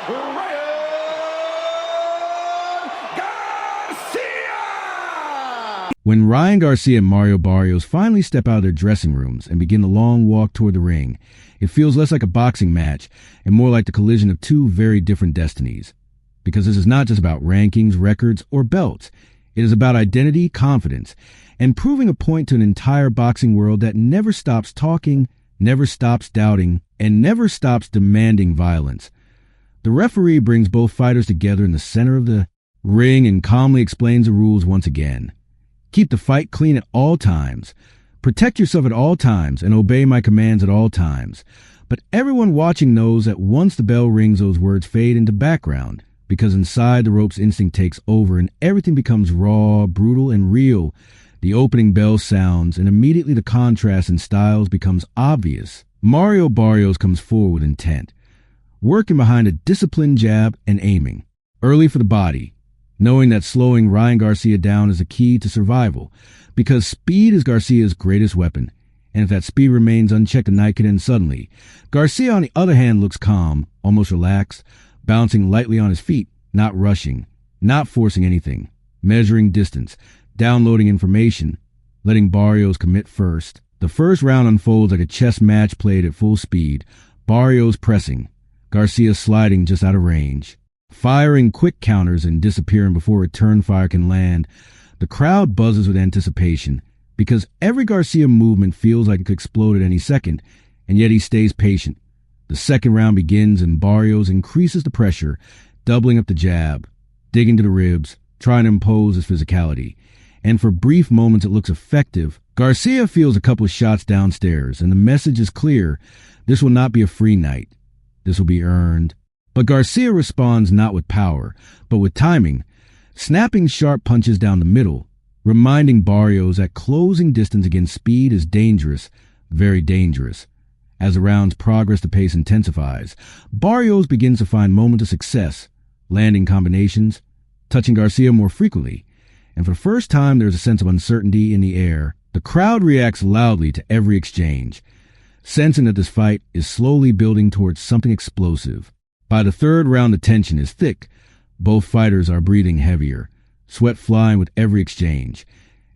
Ryan Garcia! When Ryan Garcia and Mario Barrios finally step out of their dressing rooms and begin the long walk toward the ring, it feels less like a boxing match and more like the collision of two very different destinies. Because this is not just about rankings, records, or belts. It is about identity, confidence, and proving a point to an entire boxing world that never stops talking, never stops doubting, and never stops demanding violence. The referee brings both fighters together in the center of the ring and calmly explains the rules once again. Keep the fight clean at all times. Protect yourself at all times and obey my commands at all times. But everyone watching knows that once the bell rings, those words fade into background. Because inside the ropes, instinct takes over and everything becomes raw, brutal, and real. The opening bell sounds and immediately the contrast in styles becomes obvious. Mario Barrios comes forward with intent, working behind a disciplined jab and aiming early for the body, knowing that slowing Ryan Garcia down is the key to survival, because speed is Garcia's greatest weapon, and if that speed remains unchecked, the night could end suddenly. Garcia, on the other hand, looks calm, almost relaxed, bouncing lightly on his feet, not rushing, not forcing anything, measuring distance, downloading information, letting Barrios commit first. The first round unfolds like a chess match played at full speed, Barrios pressing, Garcia sliding just out of range, firing quick counters and disappearing before a turn fire can land. The crowd buzzes with anticipation, because every Garcia movement feels like it could explode at any second, and yet he stays patient. The second round begins and Barrios increases the pressure, doubling up the jab, digging to the ribs, trying to impose his physicality. And for brief moments it looks effective. Garcia feels a couple of shots downstairs, and the message is clear. This will not be a free night. This will be earned. But Garcia responds not with power, but with timing, snapping sharp punches down the middle, reminding Barrios that closing distance against speed is dangerous, very dangerous. As the rounds progress, the pace intensifies. Barrios begins to find moments of success, landing combinations, touching Garcia more frequently. And for the first time, there's a sense of uncertainty in the air. The crowd reacts loudly to every exchange, sensing that this fight is slowly building towards something explosive. By the third round, the tension is thick. Both fighters are breathing heavier, sweat flying with every exchange.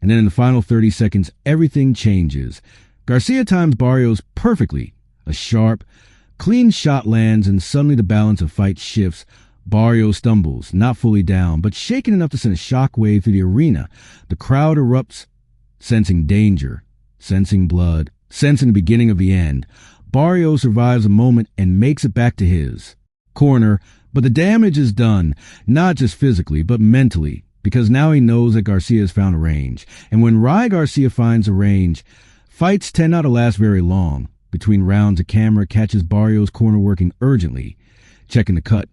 And then in the final 30 seconds, everything changes. Garcia times Barrios perfectly. A sharp, clean shot lands, and suddenly the balance of fight shifts. Barrios stumbles, not fully down, but shaken enough to send a shockwave through the arena. The crowd erupts, sensing danger, sensing blood, sensing the beginning of the end. Barrios survives a moment and makes it back to his corner, but the damage is done, not just physically, but mentally, because now he knows that Garcia has found a range. And when Ryan Garcia finds a range, fights tend not to last very long. Between rounds, a camera catches Barrios' corner working urgently, checking the cut,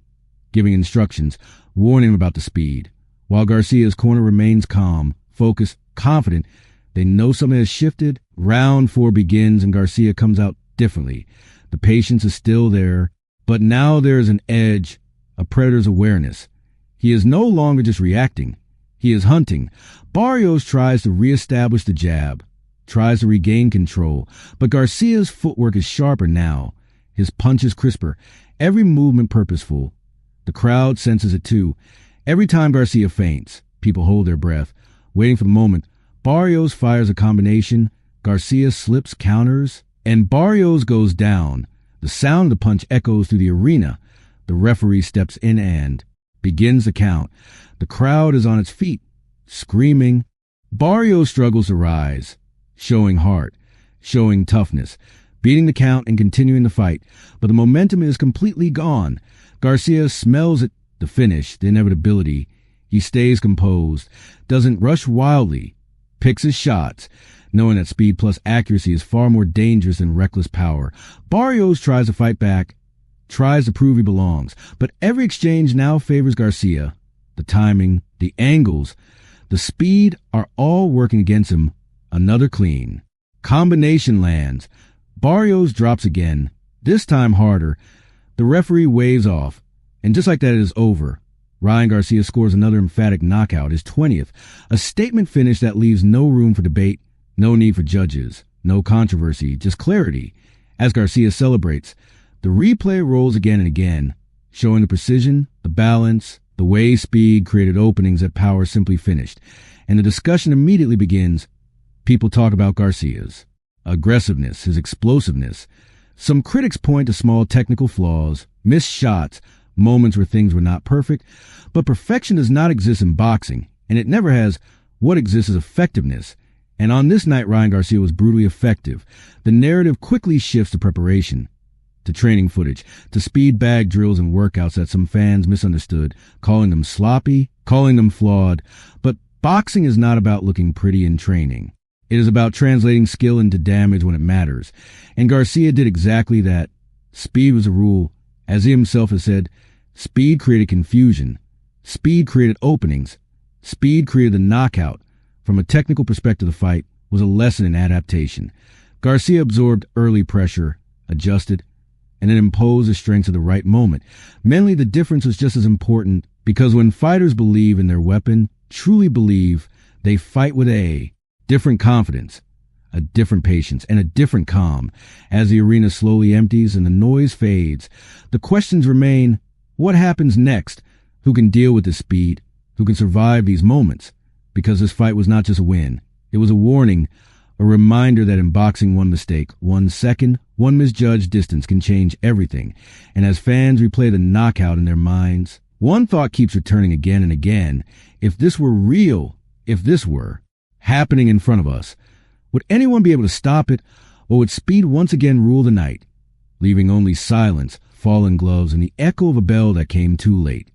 giving instructions, warning him about the speed. While Garcia's corner remains calm, focused, confident, they know something has shifted. Round 4 begins and Garcia comes out differently. The patience is still there, but now there is an edge, a predator's awareness. He is no longer just reacting. He is hunting. Barrios tries to reestablish the jab, tries to regain control, but Garcia's footwork is sharper now. His punch is crisper, every movement purposeful. The crowd senses it too. Every time Garcia feints, people hold their breath, waiting for the moment. Barrios fires a combination, Garcia slips, counters, and Barrios goes down. The sound of the punch echoes through the arena. The referee steps in and begins the count. The crowd is on its feet, screaming. Barrios struggles to rise, showing heart, showing toughness, beating the count and continuing the fight, but the momentum is completely gone. Garcia smells it, the finish, the inevitability. He stays composed, doesn't rush wildly, picks his shots, knowing that speed plus accuracy is far more dangerous than reckless power. Barrios tries to fight back, tries to prove he belongs, but every exchange now favors Garcia. The timing, the angles, the speed are all working against him. Another clean. Combination lands. Barrios drops again, this time harder. The referee waves off, and just like that it is over. Ryan Garcia scores another emphatic knockout, his 20th, a statement finish that leaves no room for debate, no need for judges, no controversy, just clarity. As Garcia celebrates, the replay rolls again and again, showing the precision, the balance, the way speed created openings that power simply finished. And the discussion immediately begins. People talk about Garcia's aggressiveness, his explosiveness. Some critics point to small technical flaws, missed shots, moments where things were not perfect. But perfection does not exist in boxing, and it never has. What exists is effectiveness. And on this night, Ryan Garcia was brutally effective. The narrative quickly shifts to preparation, to training footage, to speed bag drills and workouts that some fans misunderstood, calling them sloppy, calling them flawed. But boxing is not about looking pretty in training. It is about translating skill into damage when it matters. And Garcia did exactly that. Speed was a rule. As he himself has said, speed created confusion. Speed created openings. Speed created the knockout. From a technical perspective, the fight was a lesson in adaptation. Garcia absorbed early pressure, adjusted, and then imposed his strength at the right moment. Mentally, the difference was just as important, because when fighters believe in their weapon, truly believe, they fight with a different confidence, a different patience, and a different calm. As the arena slowly empties and the noise fades, the questions remain: what happens next? Who can deal with this speed? Who can survive these moments? Because this fight was not just a win. It was a warning, a reminder that in boxing, one mistake, 1 second, one misjudged distance can change everything. And as fans replay the knockout in their minds, one thought keeps returning again and again. If this were real, if this were happening in front of us, would anyone be able to stop it, or would speed once again rule the night, leaving only silence, fallen gloves, and the echo of a bell that came too late?